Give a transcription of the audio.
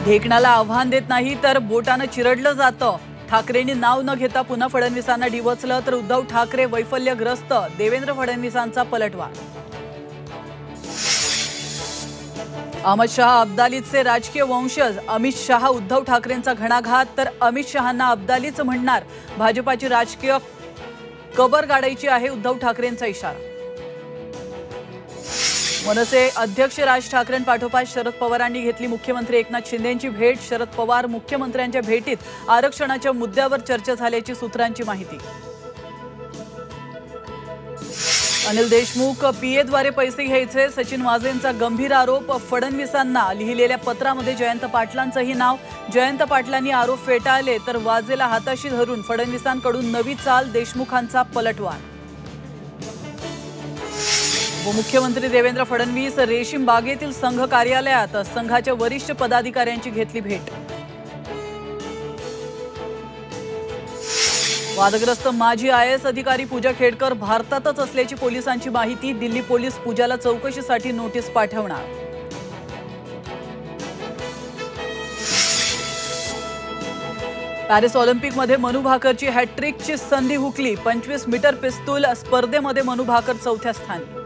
ढेकणाला आव्हान देत नाही तर बोटानं चिरडलं जातं। ठाकरेंनी नाव न घेता पुन्हा फडणवीसांना डिवचलं तर उद्धव ठाकरे वैफल्यग्रस्त, देवेंद्र फडणवीसांचा पलटवार। अमित शहा अब्दालीचे राजकीय वंशज, अमित शहा उद्धव ठाकरेंचा घणाघात तर अमित शहांना अब्दालीच म्हणणार, भाजपाची राजकीय कबर गाडायची आहे, उद्धव ठाकरेंचा इशारा। मनसे अध्यक्ष राज ठाकरेंपाठोपाठ शरद पवारांनी घेतली मुख्यमंत्री एकनाथ शिंदेंची भेट। शरद पवार मुख्यमंत्र्यांच्या भेटीत आरक्षणाच्या मुद्द्यावर चर्चा झाल्याची सूत्रांची माहिती। अनिल देशमुख पीएद्वारे पैसे घ्यायचे, सचिन वाझेंचा गंभीर आरोप। फडणवीसांना लिहिलेल्या पत्रामध्ये जयंत पाटलांचंही नाव। जयंत पाटलांनी आरोप फेटाळले तर वाझेला हाताशी धरून फडणवीसांकडून नवी चाल, देशमुखांचा पलटवार। उपमुख्यमंत्री देवेंद्र फडणवीस रेशीम बागेतील संघ कार्यालयात संघाच्या वरिष्ठ पदाधिकाऱ्यांची घेतली भेट। वादग्रस्त माजी आयएएस अधिकारी पूजा खेडकर भारतातच असल्याची पोलिसांची माहिती। दिल्ली पोलीस पूजाला चौकशीसाठी नोटीस पाठवणार। पॅरिस ऑलिम्पिकमध्ये मनू भाकरची हॅट्रिकची संधी हुकली। 25 मीटर पिस्तूल स्पर्धेमध्ये मनू भाकर चौथ्या स्थानी।